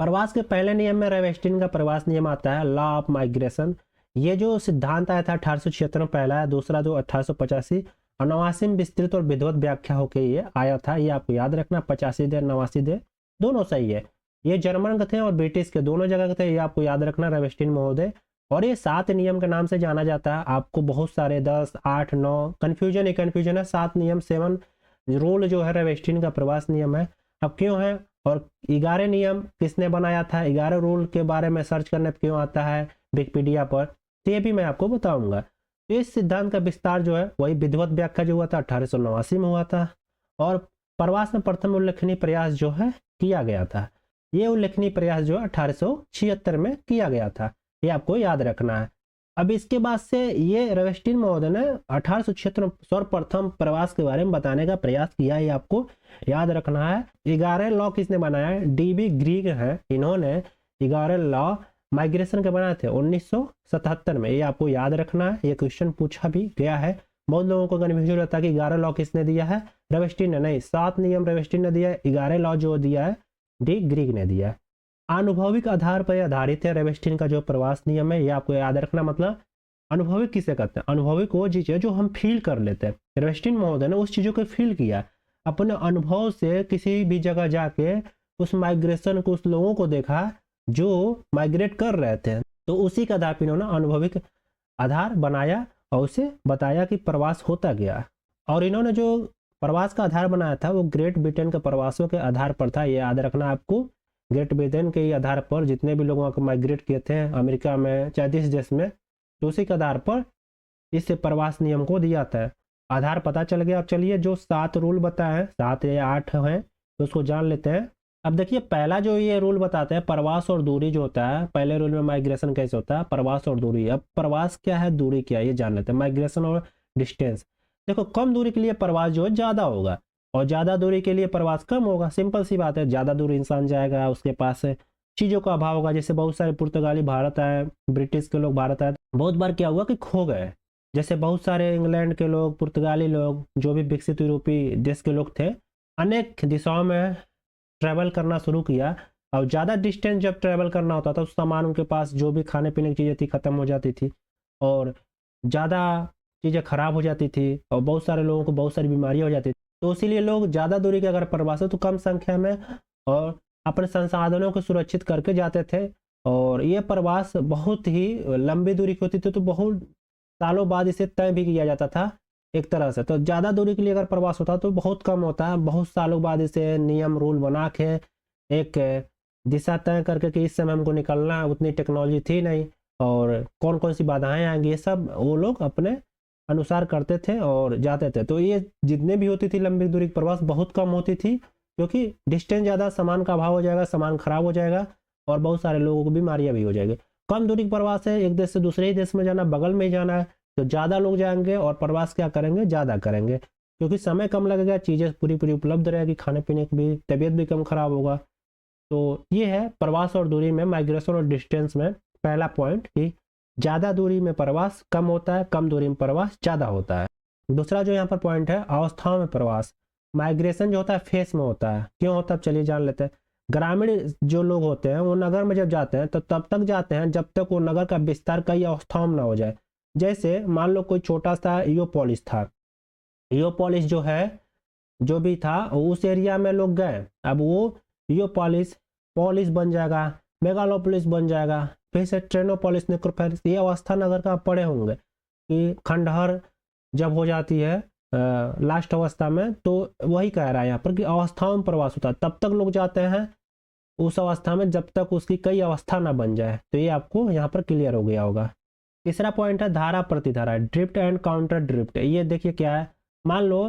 प्रवास के पहले नियम में रेवेस्टिन का प्रवास नियम आता है, लॉ ऑफ माइग्रेशन। ये जो सिद्धांत आया था 1876 में पहला है, दूसरा जो 1885 और 89 में विस्तृत और विधिवत व्याख्या होकर ये आया था। ये आपको याद रखना, 85 दे 89 दे दोनों सही है। ये जर्मन के थे और ब्रिटिश के दोनों जगह के थे, ये आपको याद रखना रेवेस्टिन महोदय। और ये 7 नियम के नाम से जाना जाता है। आपको बहुत सारे 10, 8, 9 कन्फ्यूजन ही कन्फ्यूजन है। 7 नियम 7 रूल जो है रेवेस्टिन का प्रवास नियम है। अब क्यों है और 11 नियम किसने बनाया था, 11 रूल के बारे में सर्च करने पर क्यों आता है विकिपीडिया पर, तो ये भी मैं आपको बताऊंगा। तो इस सिद्धांत का विस्तार जो है वही विधिवत व्याख्या जो हुआ था 1889 में हुआ था। और प्रवास में प्रथम उल्लेखनीय प्रयास जो है किया गया था। ये उल्लेखनीय प्रयास जो है 1876 में किया गया था, ये आपको याद रखना है। अब इसके बाद से ये रेवेस्टिन महोदय ने 1876 सर्वप्रथम प्रवास के बारे में बताने का प्रयास किया, ये आपको याद रखना है। 11 लॉ किसने बनाया है, डीबी ग्रीग है, इन्होंने 11 लॉ माइग्रेशन के बनाए थे 1977 में, ये आपको याद रखना है। ये क्वेश्चन पूछा भी गया है, बहुत लोगों को कन्फ्यूजन रहता है कि 11 लॉ किसने दिया है, रेवेस्टिन ने नहीं। 7 नियम रेवेस्टिन ने दिया है, 11 लॉ जो दिया है डी ग्रीग ने दिया है। अनुभविक आधार पर आधारित है रेवेस्टिन का जो प्रवास नियम है, ये आपको याद रखना। मतलब अनुभविक किसे कहते हैं, अनुभविक वो चीज है जो हम फील कर लेते हैं। रेवेस्टिन महोदय ने उस चीजों को फील किया, अपने अनुभव से किसी भी जगह जाके उस माइग्रेशन को, उस लोगों को देखा जो माइग्रेट कर रहे थे, तो उसी के आधार पर इन्होंने अनुभविक आधार बनाया और उसे बताया कि प्रवास होता गया। और इन्होंने जो प्रवास का आधार बनाया था वो ग्रेट ब्रिटेन के प्रवासों के आधार पर था, ये याद रखना आपको। ग्रेट ब्रिटेन के आधार पर जितने भी लोगों को माइग्रेट किए थे अमेरिका में, चाहे जिस देश में, तो उसी के आधार पर इस प्रवास नियम को दिया था। आधार पता चल गया। अब चलिए जो 7 रूल बताए हैं, 7 या 8 हैं, तो उसको जान लेते हैं। अब देखिए पहला जो ये रूल बताते हैं प्रवास और दूरी जो होता है, पहले रूल में माइग्रेशन कैसे होता है, प्रवास और दूरी। अब प्रवास क्या है, दूरी क्या है, ये जान लेते हैं। माइग्रेशन और डिस्टेंस, देखो कम दूरी के लिए प्रवास जो है ज़्यादा होगा और ज़्यादा दूरी के लिए प्रवास कम होगा। सिंपल सी बात है, ज़्यादा दूर इंसान जाएगा, उसके पास चीज़ों का अभाव होगा। जैसे बहुत सारे पुर्तगाली भारत आए, ब्रिटिश के लोग भारत आए, बहुत बार क्या हुआ कि खो गए। जैसे बहुत सारे इंग्लैंड के लोग, पुर्तगाली लोग, जो भी विकसित यूरोपीय देश के लोग थे, अनेक दिशाओं में ट्रैवल करना शुरू किया। और ज़्यादा डिस्टेंस जब ट्रैवल करना होता था, उस सामान उनके पास जो भी खाने पीने की चीज़ें थी ख़त्म हो जाती थी और ज़्यादा चीज़ें खराब हो जाती थी और बहुत सारे लोगों को बहुत सारी बीमारियाँ हो जाती थी। तो इसीलिए लोग ज़्यादा दूरी के अगर प्रवास हो तो कम संख्या में और अपने संसाधनों को सुरक्षित करके जाते थे। और ये प्रवास बहुत ही लंबी दूरी की होती थी, तो बहुत सालों बाद इसे तय भी किया जाता था एक तरह से। तो ज़्यादा दूरी के लिए अगर प्रवास होता तो बहुत कम होता है, बहुत सालों बाद इसे नियम रूल बना के एक दिशा तय करके कि इस समय हमको निकलना है। उतनी टेक्नोलॉजी थी नहीं और कौन कौन सी बाधाएं आएंगी, ये सब वो लोग अपने अनुसार करते थे और जाते थे। तो ये जितने भी होती थी लंबी दूरी की प्रवास बहुत कम होती थी, क्योंकि डिस्टेंस ज़्यादा, सामान का अभाव हो जाएगा, सामान खराब हो जाएगा और बहुत सारे लोगों को बीमारियां भी हो जाएगी। कम दूरी की प्रवास है, एक देश से दूसरे ही देश में जाना, बगल में ही जाना है, तो ज़्यादा लोग जाएंगे और प्रवास क्या करेंगे, ज़्यादा करेंगे, क्योंकि समय कम लगेगा, चीज़ें पूरी पूरी उपलब्ध रहेगी, खाने पीने की भी, तबीयत भी कम खराब होगा। तो ये है प्रवास और दूरी में, माइग्रेशन और डिस्टेंस में पहला पॉइंट कि ज़्यादा दूरी में प्रवास कम होता है, कम दूरी में प्रवास ज़्यादा होता है। दूसरा जो यहाँ पर पॉइंट है, अवस्थाओं में प्रवास। माइग्रेशन जो होता है फेस में होता है, क्यों होता है चलिए जान लेते हैं। ग्रामीण जो लोग होते हैं वो नगर में जब जाते हैं तो तब तक जाते हैं जब तक वो नगर का विस्तार कई अवस्थाओं में ना हो जाए। जैसे मान लो कोई छोटा सा ईओपोलिस था, ईओपोलिस जो है जो भी था उस एरिया में लोग गए, अब वो ईओपोलिस पोलिस बन जाएगा, मेगालोपोलिस बन जाएगा, फिर से ट्रेनोपोलिस, नेक्रोपोलिस, ये अवस्था नगर का पढ़े होंगे कि खंडहर जब हो जाती है लास्ट अवस्था में, तो वही कह रहा है यहाँ पर कि अवस्थाओं में प्रवास होता है। तब तक लोग जाते हैं उस अवस्था में जब तक उसकी कई अवस्था ना बन जाए। तो ये आपको यहाँ पर क्लियर हो गया होगा। तीसरा पॉइंट है धारा प्रतिधारा, ड्रिफ्ट एंड काउंटर ड्रिफ्ट। ये देखिए क्या है, मान लो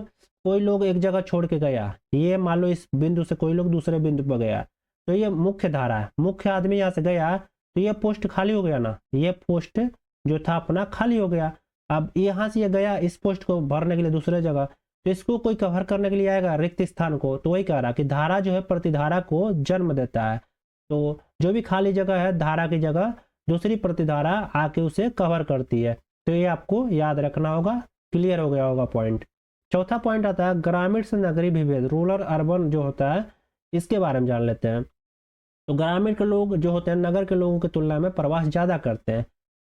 कोई लोग एक जगह छोड़ के गया, ये मान लो इस बिंदु से कोई लोग दूसरे बिंदु पर गया, तो ये मुख्य धारा है, मुख्य आदमी यहाँ से गया तो ये पोस्ट खाली हो गया ना, ये पोस्ट जो था अपना खाली हो गया। अब यहाँ से ये गया इस पोस्ट को भरने के लिए दूसरे जगह, तो इसको कोई कवर करने के लिए आएगा रिक्त स्थान को। तो वही कह रहा कि धारा जो है प्रतिधारा को जन्म देता है, तो जो भी खाली जगह है धारा की जगह दूसरी प्रतिधारा आके उसे कवर करती है। तो ये आपको याद रखना होगा, क्लियर हो गया होगा पॉइंट। चौथा पॉइंट आता है ग्रामीण से नगरीय विभेद, रूरल अर्बन जो होता है, इसके बारे में जान लेते हैं। तो ग्रामीण के लोग जो होते हैं नगर के लोगों की तुलना में प्रवास ज़्यादा करते हैं।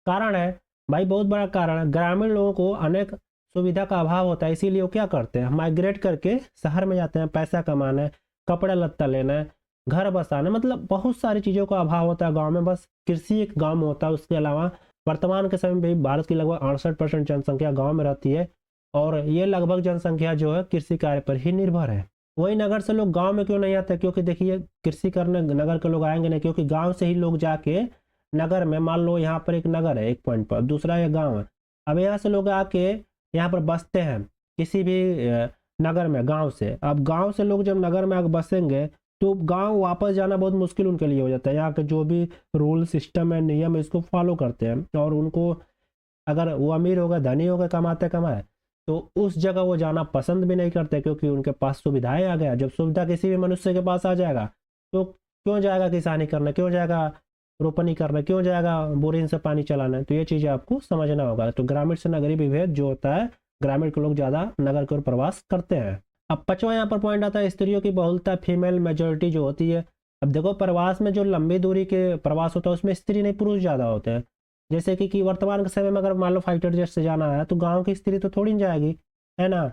कारण है भाई, बहुत बड़ा कारण है, ग्रामीण लोगों को अनेक सुविधा का अभाव होता है, इसीलिए वो क्या करते हैं, माइग्रेट करके शहर में जाते हैं पैसा कमाने, कपड़ा लत्ता लेना, घर बसाना, मतलब बहुत सारी चीज़ों का अभाव होता है गाँव में। बस कृषि एक गाँव में होता है, उसके अलावा वर्तमान के समय में भी भारत की लगभग 68% जनसंख्या गाँव में रहती है, और ये लगभग जनसंख्या जो है कृषि कार्य पर ही निर्भर है। वही नगर से लोग गांव में क्यों नहीं आते, क्योंकि देखिए कृषि करने नगर के लोग आएंगे नहीं, क्योंकि गांव से ही लोग जाके नगर में, मान लो यहाँ पर एक नगर है एक पॉइंट पर, दूसरा ये गांव है, अब यहाँ से लोग आके यहाँ पर बसते हैं किसी भी नगर में गांव से। अब गांव से लोग जब नगर में आके बसेंगे तो गांव वापस जाना बहुत मुश्किल उनके लिए हो जाता है। यहाँ के जो भी रूल सिस्टम है, नियम है, इसको फॉलो करते हैं, और उनको अगर वो अमीर हो गए, धनी हो गए, कमाते कमाए, तो उस जगह वो जाना पसंद भी नहीं करते, क्योंकि उनके पास सुविधाएं आ गया। जब सुविधा किसी भी मनुष्य के पास आ जाएगा तो क्यों जाएगा किसानी करने, क्यों जाएगा रोपनी करने, क्यों जाएगा बोरिंग से पानी चलाना। तो ये चीज़ें आपको समझना होगा। तो ग्रामीण से नगरीय विभेद जो होता है, ग्रामीण के लोग ज़्यादा नगर की ओर प्रवास करते हैं। अब पांचवा यहाँ पर पॉइंट आता है स्त्रियों की बहुलता, फीमेल मेजोरिटी जो होती है। अब देखो प्रवास में जो लंबी दूरी के प्रवास होता है उसमें स्त्री नहीं पुरुष ज़्यादा होते हैं। जैसे कि वर्तमान के समय में अगर मान लो फाइटर जेट से जाना है तो गांव की स्त्री तो थोड़ी नहीं जाएगी, है ना।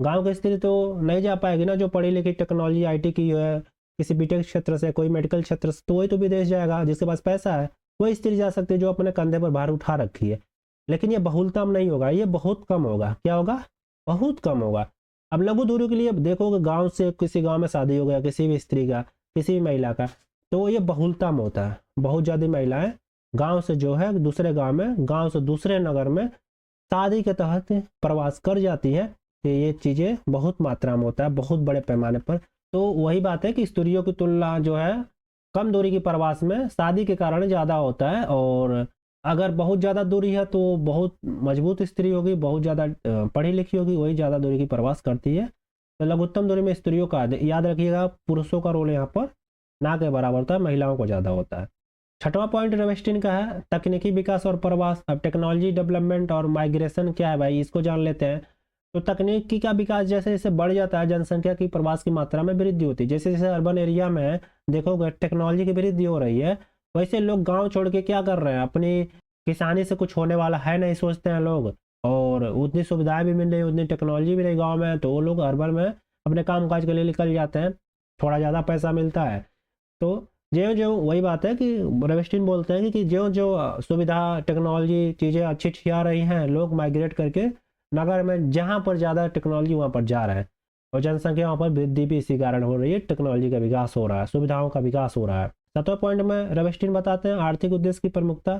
गांव की स्त्री तो नहीं जा पाएगी ना, जो पढ़ी लिखी टेक्नोलॉजी आईटी की है, किसी बीटेक क्षेत्र से, कोई मेडिकल क्षेत्र से, तो वही तो विदेश जाएगा। जिसके पास पैसा है वही स्त्री जा सकती है जो अपने कंधे पर भार उठा रखी है। लेकिन ये बहुलता में नहीं होगा, ये बहुत कम होगा। क्या होगा? बहुत कम होगा। अब लघु दूरी के लिए देखोगे, गाँव से किसी गाँव में शादी हो गया किसी भी स्त्री का, किसी भी महिला का, तो ये बहुलता में होता है। बहुत ज़्यादा महिलाएं गांव से जो है दूसरे गांव में, गांव से दूसरे नगर में शादी के तहत प्रवास कर जाती है। तो ये चीज़ें बहुत मात्रा में होता है, बहुत बड़े पैमाने पर। तो वही बात है कि स्त्रियों की तुलना जो है कम दूरी की प्रवास में शादी के कारण ज़्यादा होता है, और अगर बहुत ज़्यादा दूरी है तो बहुत मजबूत स्त्री होगी, बहुत ज़्यादा पढ़ी लिखी होगी, वही ज़्यादा दूरी की प्रवास करती है। तो लघुत्तम दूरी में स्त्रियों का, याद रखिएगा, पुरुषों का रोल यहाँ पर ना के बराबर होता है, महिलाओं को ज़्यादा होता है। छठवां पॉइंट रेवेस्टिन का है तकनीकी विकास और प्रवास। अब टेक्नोलॉजी डेवलपमेंट और माइग्रेशन क्या है भाई, इसको जान लेते हैं। तो तकनीकी का विकास जैसे जैसे बढ़ जाता है, जनसंख्या की प्रवास की मात्रा में वृद्धि होती है। जैसे जैसे अर्बन एरिया में देखोगे टेक्नोलॉजी की वृद्धि हो रही है, वैसे लोग गांव छोड़ के क्या कर रहे हैं, अपनी किसानी से कुछ होने वाला है नहीं सोचते हैं लोग, और उतनी सुविधाएं भी मिल रही, उतनी टेक्नोलॉजी भी नहीं गाँव में, तो वो लोग अर्बन में अपने काम काज के लिए निकल जाते हैं, थोड़ा ज़्यादा पैसा मिलता है। तो जो जो वही बात है कि रेवेस्टिन बोलते हैं कि जो जो सुविधा टेक्नोलॉजी चीज़ें अच्छी अच्छी आ रही हैं, लोग माइग्रेट करके नगर में जहाँ पर ज़्यादा टेक्नोलॉजी वहाँ पर जा रहे हैं, और जनसंख्या वहाँ पर वृद्धि भी इसी कारण हो रही है। टेक्नोलॉजी का विकास हो रहा है, सुविधाओं का विकास हो रहा है। सातवां पॉइंट में रेवेस्टिन बताते हैं आर्थिक उद्देश्य की प्रमुखता।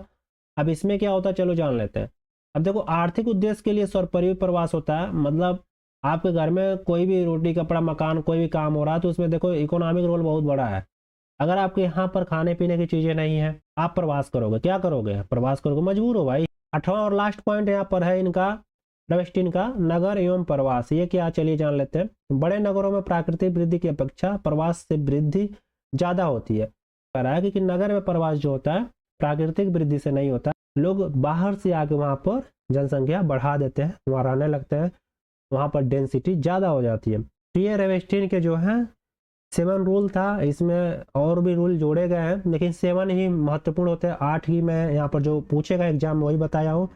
अब इसमें क्या होता है, चलो जान लेते हैं। अब देखो आर्थिक उद्देश्य के लिए स्वपरिवार प्रवास होता है, मतलब आपके घर में कोई भी रोटी कपड़ा मकान कोई भी काम हो रहा है तो उसमें देखो इकोनॉमिक रोल बहुत बड़ा है। अगर आपके यहाँ पर खाने पीने की चीज़ें नहीं है, आप प्रवास करोगे, क्या करोगे, प्रवास करोगे, मजबूर हो भाई। आठवां और लास्ट पॉइंट यहाँ पर है इनका रेवेस्टिन का, नगर एवं प्रवास। ये क्या, चलिए जान लेते हैं। बड़े नगरों में प्राकृतिक वृद्धि की अपेक्षा प्रवास से वृद्धि ज़्यादा होती है। कह रहा है क्योंकि नगर में प्रवास जो होता है प्राकृतिक वृद्धि से नहीं होता, लोग बाहर से आके वहाँ पर जनसंख्या बढ़ा देते हैं, वहाँ रहने लगते हैं, वहाँ पर डेंसिटी ज़्यादा हो जाती है। तो ये रेवेस्टिन के जो है 7 रूल था, इसमें और भी रूल जोड़े गए हैं, लेकिन 7 ही महत्वपूर्ण होते हैं। 8 ही मैं यहाँ पर जो पूछेगा एग्जाम में वही बताया हूँ।